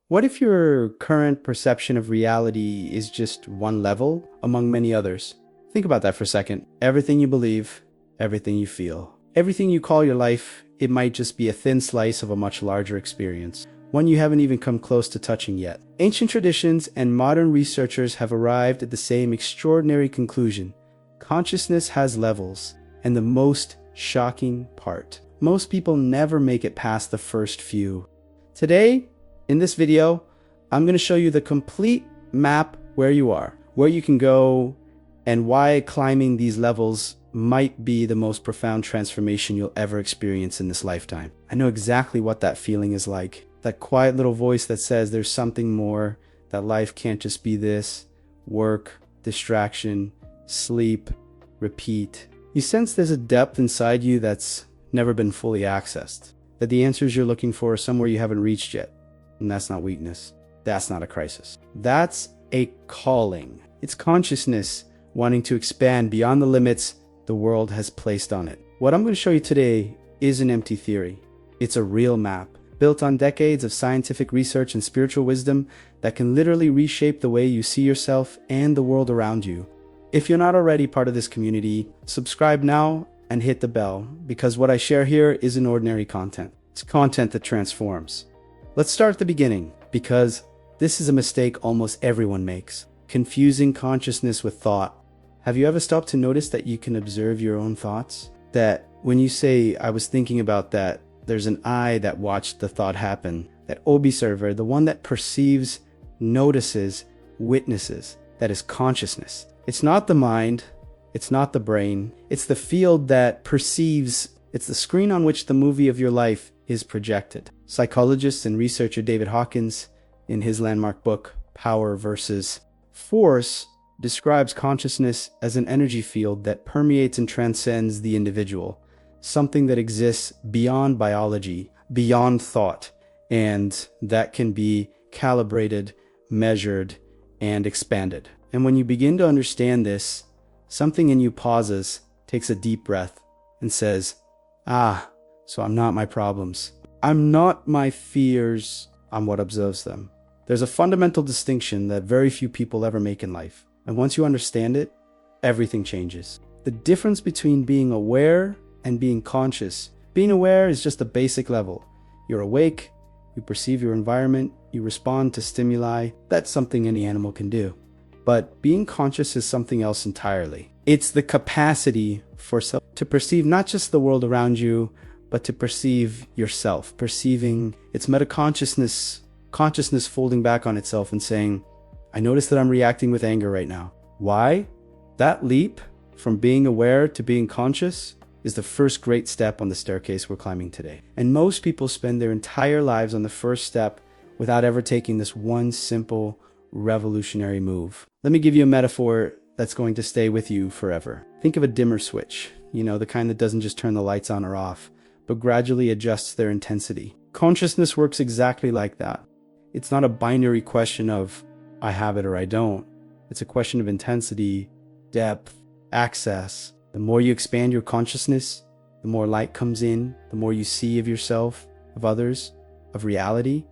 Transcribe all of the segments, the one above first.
What if your current perception of reality is just one level among many others? Think about that for a second. Everything you believe, everything you feel, everything you call your life, it might just be a thin slice of a much larger experience, one you haven't even come close to touching yet. Ancient traditions and modern researchers have arrived at the same extraordinary conclusion. Consciousness has levels, and the most shocking part, most people never make it past the first few. Today, in this video, I'm going to show you the complete map where you are, where you can go, and why climbing these levels might be the most profound transformation you'll ever experience in this lifetime. I know exactly what that feeling is like. That quiet little voice that says there's something more, that life can't just be this, work, distraction, sleep, repeat. You sense there's a depth inside you that's never been fully accessed, that the answers you're looking for are somewhere you haven't reached yet. And that's not weakness. That's not a crisis. That's a calling. It's consciousness wanting to expand beyond the limits the world has placed on it. What I'm going to show you today is an empty theory. It's a real map, built on decades of scientific research and spiritual wisdom that can literally reshape the way you see yourself and the world around you. If you're not already part of this community, subscribe now and hit the bell, because what I share here isn't ordinary content. It's content that transforms. Let's start at the beginning, because this is a mistake almost everyone makes. Confusing consciousness with thought. Have you ever stopped to notice that you can observe your own thoughts? That when you say, I was thinking about that, there's an I that watched the thought happen. That observer, the one that perceives, notices, witnesses. That is consciousness. It's not the mind. It's not the brain. It's the field that perceives. It's the screen on which the movie of your life is projected. Psychologist and researcher David Hawkins, in his landmark book, Power versus Force, describes consciousness as an energy field that permeates and transcends the individual, something that exists beyond biology, beyond thought, and that can be calibrated, measured, and expanded. And when you begin to understand this, something in you pauses, takes a deep breath, and says, so I'm not my problems. I'm not my fears. I'm what observes them. There's a fundamental distinction that very few people ever make in life. And once you understand it, everything changes. The difference between being aware and being conscious. Being aware is just a basic level. You're awake, you perceive your environment, you respond to stimuli. That's something any animal can do. But being conscious is something else entirely. It's the capacity for self to perceive not just the world around you, but to perceive yourself, perceiving its metaconsciousness, consciousness folding back on itself and saying, I notice that I'm reacting with anger right now. Why? That leap from being aware to being conscious is the first great step on the staircase we're climbing today. And most people spend their entire lives on the first step without ever taking this one simple, revolutionary move. Let me give you a metaphor that's going to stay with you forever. Think of a dimmer switch, the kind that doesn't just turn the lights on or off, but gradually adjusts their intensity. Consciousness works exactly like that. It's not a binary question of I have it or I don't. It's a question of intensity, depth, access. The more you expand your consciousness, the more light comes in, the more you see of yourself, of others, of reality.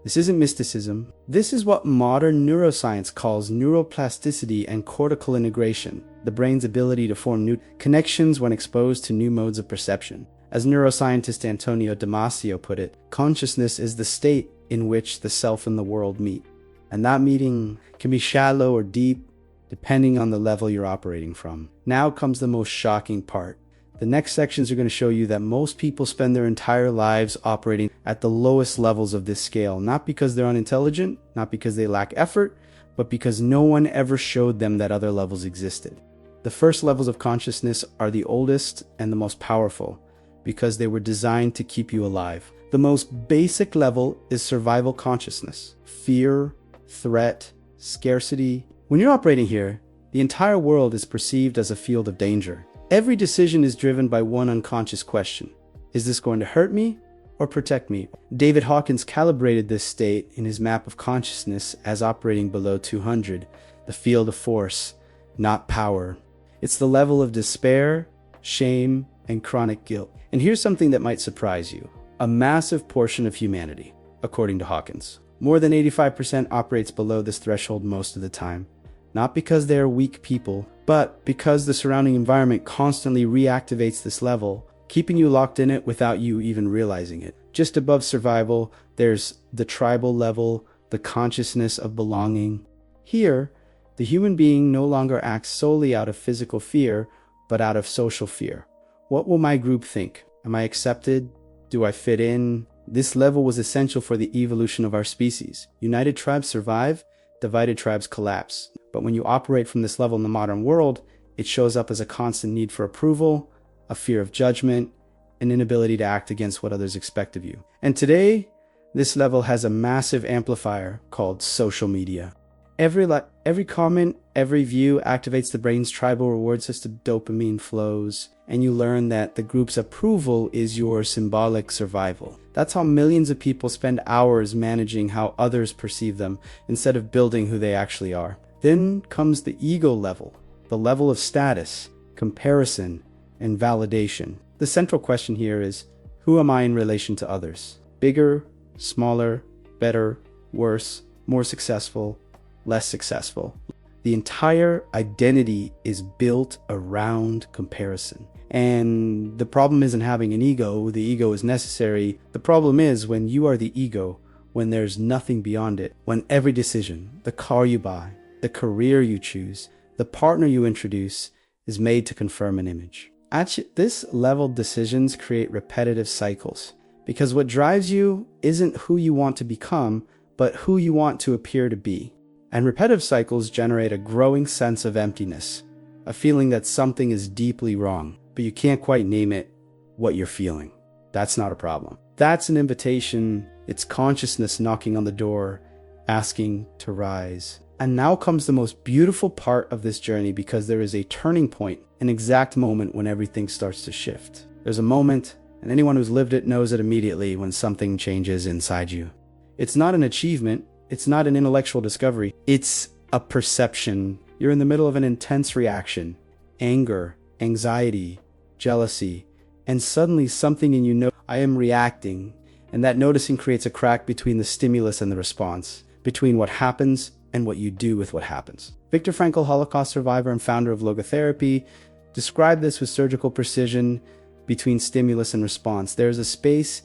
This isn't mysticism. This is what modern neuroscience calls neuroplasticity and cortical integration, the brain's ability to form new connections when exposed to new modes of perception. As neuroscientist Antonio Damasio put it, consciousness is the state in which the self and the world meet. And that meeting can be shallow or deep, depending on the level you're operating from. Now comes the most shocking part. The next sections are going to show you that most people spend their entire lives operating at the lowest levels of this scale, not because they're unintelligent, not because they lack effort, but because no one ever showed them that other levels existed. The first levels of consciousness are the oldest and the most powerful, because they were designed to keep you alive. The most basic level is survival consciousness. Fear, threat, scarcity. When you're operating here, the entire world is perceived as a field of danger. Every decision is driven by one unconscious question. Is this going to hurt me or protect me? David Hawkins calibrated this state in his map of consciousness as operating below 200, the field of force, not power. It's the level of despair, shame, and chronic guilt. And here's something that might surprise you. A massive portion of humanity, according to Hawkins, More than 85% operates below this threshold most of the time. Not because they are weak people, but because the surrounding environment constantly reactivates this level, keeping you locked in it without you even realizing it. Just above survival, there's the tribal level, the consciousness of belonging. Here, the human being no longer acts solely out of physical fear, but out of social fear. What will my group think? Am I accepted? Do I fit in? This level was essential for the evolution of our species. United tribes survive, divided tribes collapse. But when you operate from this level in the modern world, it shows up as a constant need for approval, a fear of judgment, an inability to act against what others expect of you. And today, this level has a massive amplifier called social media. Every comment, every view activates the brain's tribal reward system, dopamine flows, and you learn that the group's approval is your symbolic survival. That's how millions of people spend hours managing how others perceive them instead of building who they actually are. Then comes the ego level, the level of status, comparison, and validation. The central question here is, who am I in relation to others? Bigger, smaller, better, worse, more successful, less successful. The entire identity is built around comparison. And the problem isn't having an ego. The ego is necessary. The problem is when you are the ego, when there's nothing beyond it, when every decision, the car you buy, the career you choose, the partner you introduce is made to confirm an image. At this level, decisions create repetitive cycles because what drives you isn't who you want to become, but who you want to appear to be. And repetitive cycles generate a growing sense of emptiness, a feeling that something is deeply wrong, but you can't quite name it what you're feeling. That's not a problem. That's an invitation. It's consciousness knocking on the door, asking to rise. And now comes the most beautiful part of this journey because there is a turning point, an exact moment when everything starts to shift. There's a moment, and anyone who's lived it knows it immediately when something changes inside you. It's not an achievement. It's not an intellectual discovery. It's a perception. You're in the middle of an intense reaction, anger, anxiety, jealousy, and suddenly something in you knows, I am reacting. And that noticing creates a crack between the stimulus and the response, between what happens and what you do with what happens. Viktor Frankl, Holocaust survivor and founder of logotherapy, described this with surgical precision between stimulus and response. There's a space.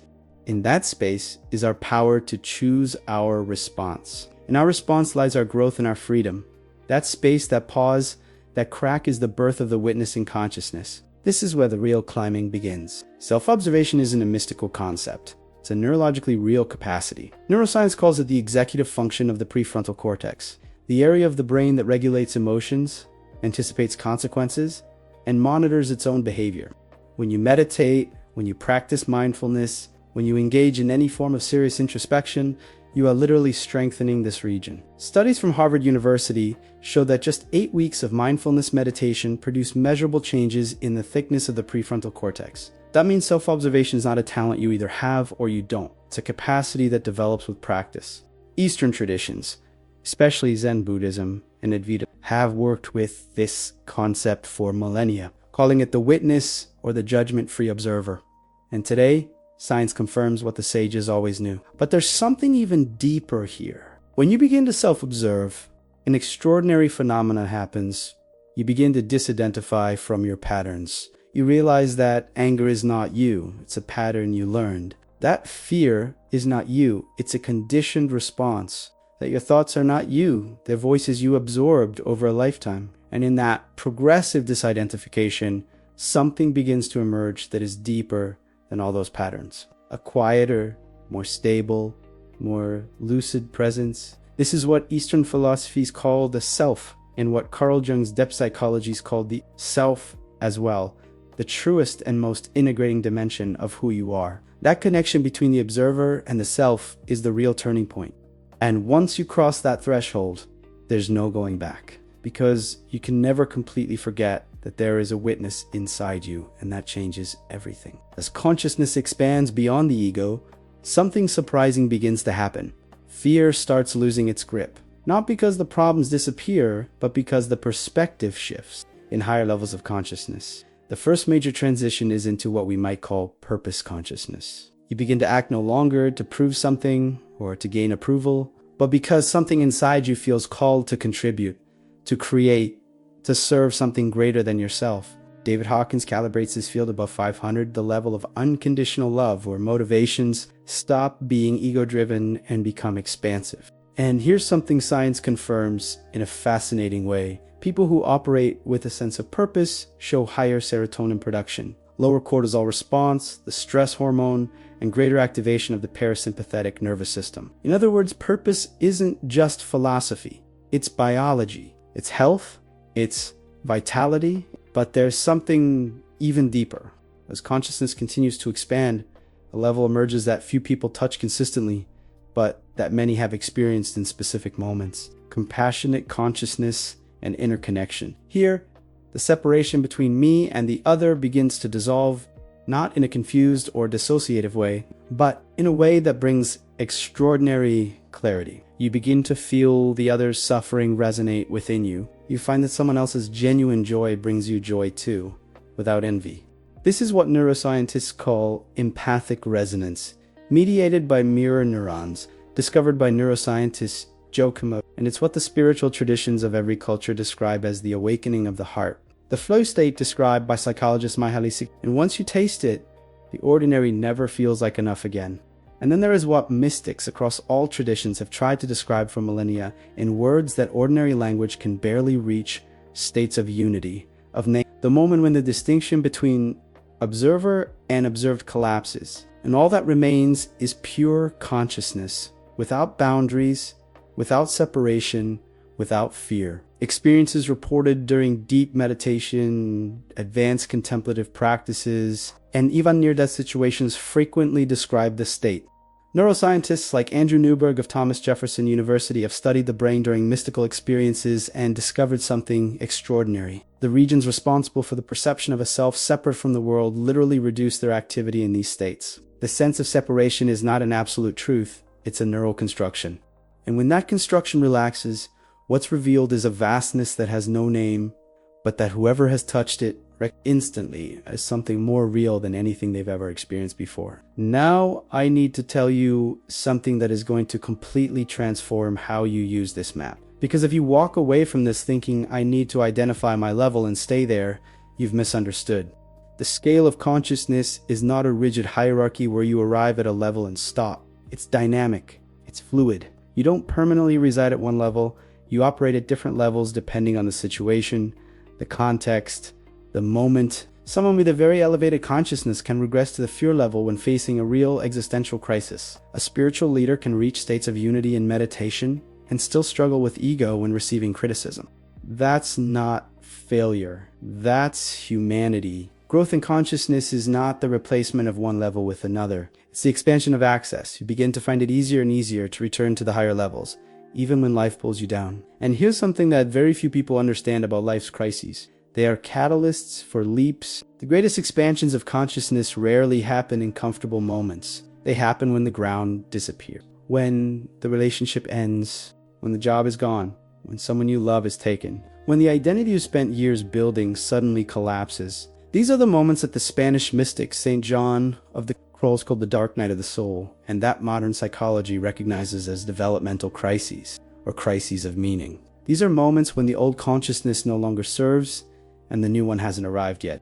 In that space is our power to choose our response. In our response lies our growth and our freedom. That space, that pause, that crack is the birth of the witnessing consciousness. This is where the real climbing begins. Self-observation isn't a mystical concept. It's a neurologically real capacity. Neuroscience calls it the executive function of the prefrontal cortex, the area of the brain that regulates emotions, anticipates consequences, and monitors its own behavior. When you meditate, when you practice mindfulness, when you engage in any form of serious introspection, you are literally strengthening this region. Studies from Harvard University show that just 8 weeks of mindfulness meditation produce measurable changes in the thickness of the prefrontal cortex. That means self-observation is not a talent you either have or you don't. It's a capacity that develops with practice. Eastern traditions, especially Zen Buddhism and Advaita, have worked with this concept for millennia, calling it the witness or the judgment-free observer. And today, science confirms what the sages always knew. But there's something even deeper here. When you begin to self-observe, an extraordinary phenomenon happens. You begin to disidentify from your patterns. You realize that anger is not you. It's a pattern you learned. That fear is not you. It's a conditioned response. That your thoughts are not you. They're voices you absorbed over a lifetime. And in that progressive disidentification, something begins to emerge that is deeper than all those patterns. A quieter, more stable, more lucid presence. This is what Eastern philosophies call the self, and what Carl Jung's depth psychologies called the self as well, the truest and most integrating dimension of who you are. That connection between the observer and the self is the real turning point. And once you cross that threshold, there's no going back, because you can never completely forget that there is a witness inside you, and that changes everything. As consciousness expands beyond the ego, something surprising begins to happen. Fear starts losing its grip, not because the problems disappear, but because the perspective shifts in higher levels of consciousness. The first major transition is into what we might call purpose consciousness. You begin to act no longer to prove something or to gain approval, but because something inside you feels called to contribute, to create, to serve something greater than yourself. David Hawkins calibrates this field above 500, the level of unconditional love, where motivations stop being ego-driven and become expansive. And here's something science confirms in a fascinating way. People who operate with a sense of purpose show higher serotonin production, lower cortisol response, the stress hormone, and greater activation of the parasympathetic nervous system. In other words, purpose isn't just philosophy. It's biology. It's health. It's vitality. But there's something even deeper. As consciousness continues to expand, a level emerges that few people touch consistently, but that many have experienced in specific moments. Compassionate consciousness and interconnection. Here, the separation between me and the other begins to dissolve, not in a confused or dissociative way, but in a way that brings extraordinary clarity. You begin to feel the other's suffering resonate within you. You find that someone else's genuine joy brings you joy too, without envy. This is what neuroscientists call empathic resonance, mediated by mirror neurons, discovered by neuroscientist Joe Kimo, and it's what the spiritual traditions of every culture describe as the awakening of the heart. The flow state described by psychologist Mihaly Csikszentmihalyi, and once you taste it, the ordinary never feels like enough again. And then there is what mystics across all traditions have tried to describe for millennia in words that ordinary language can barely reach: states of unity, the moment when the distinction between observer and observed collapses, and all that remains is pure consciousness, without boundaries, without separation, without fear. Experiences reported during deep meditation, advanced contemplative practices, and even near-death situations frequently describe this state. Neuroscientists like Andrew Newberg of Thomas Jefferson University have studied the brain during mystical experiences and discovered something extraordinary. The regions responsible for the perception of a self separate from the world literally reduce their activity in these states. The sense of separation is not an absolute truth, it's a neural construction. And when that construction relaxes, what's revealed is a vastness that has no name, but that whoever has touched it instantly as something more real than anything they've ever experienced before. Now I need to tell you something that is going to completely transform how you use this map. Because if you walk away from this thinking, I need to identify my level and stay there, you've misunderstood. The scale of consciousness is not a rigid hierarchy where you arrive at a level and stop. It's dynamic. It's fluid. You don't permanently reside at one level. You operate at different levels depending on the situation, the context, the moment. Someone with a very elevated consciousness can regress to the fear level when facing a real existential crisis. A spiritual leader can reach states of unity in meditation and still struggle with ego when receiving criticism. That's not failure. That's humanity. Growth in consciousness is not the replacement of one level with another. It's the expansion of access. You begin to find it easier and easier to return to the higher levels, even when life pulls you down. And here's something that very few people understand about life's crises. They are catalysts for leaps. The greatest expansions of consciousness rarely happen in comfortable moments. They happen when the ground disappears, when the relationship ends, when the job is gone, when someone you love is taken, when the identity you spent years building suddenly collapses. These are the moments that the Spanish mystic St. John of the Cross called the dark night of the soul, and that modern psychology recognizes as developmental crises, or crises of meaning. These are moments when the old consciousness no longer serves, and the new one hasn't arrived yet.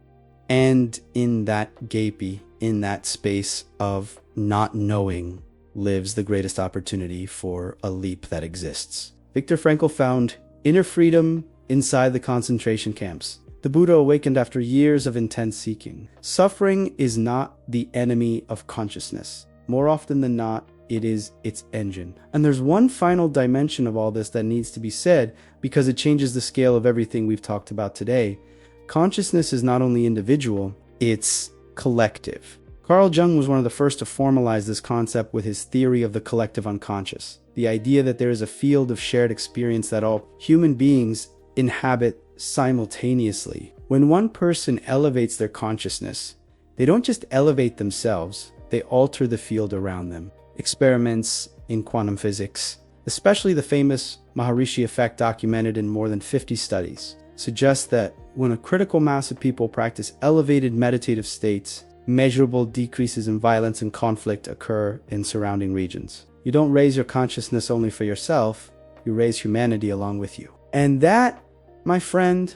And in that gapy, in that space of not knowing, lives the greatest opportunity for a leap that exists. Viktor Frankl found inner freedom inside the concentration camps. The Buddha awakened after years of intense seeking. Suffering is not the enemy of consciousness. More often than not, it is its engine. And there's one final dimension of all this that needs to be said because it changes the scale of everything we've talked about today. Consciousness is not only individual, it's collective. Carl Jung was one of the first to formalize this concept with his theory of the collective unconscious. The idea that there is a field of shared experience that all human beings inhabit simultaneously. When one person elevates their consciousness, they don't just elevate themselves, they alter the field around them. Experiments in quantum physics, especially the famous Maharishi effect documented in more than 50 studies, suggest that when a critical mass of people practice elevated meditative states, measurable decreases in violence and conflict occur in surrounding regions. You don't raise your consciousness only for yourself, you raise humanity along with you. And that, my friend,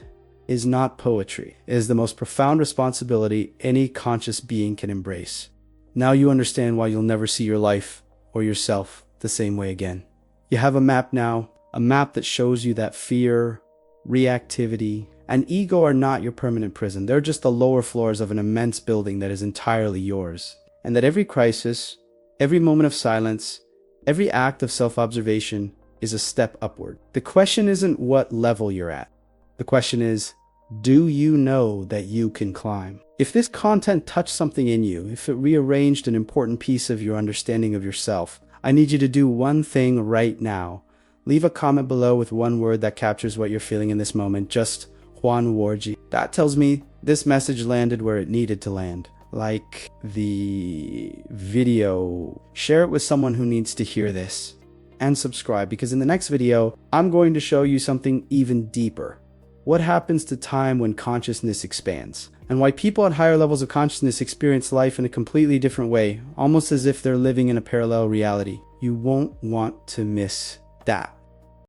is not poetry. It is the most profound responsibility any conscious being can embrace. Now you understand why you'll never see your life or yourself the same way again. You have a map now, a map that shows you that fear, reactivity, and ego are not your permanent prison. They're just the lower floors of an immense building that is entirely yours. And that every crisis, every moment of silence, every act of self-observation is a step upward. The question isn't what level you're at. The question is, do you know that you can climb? If this content touched something in you, if it rearranged an important piece of your understanding of yourself, I need you to do one thing right now. Leave a comment below with one word that captures what you're feeling in this moment. Just Juan Warji. That tells me this message landed where it needed to land. Like the video, share it with someone who needs to hear this. And subscribe, because in the next video, I'm going to show you something even deeper. What happens to time when consciousness expands? And why people at higher levels of consciousness experience life in a completely different way, almost as if they're living in a parallel reality. You won't want to miss that.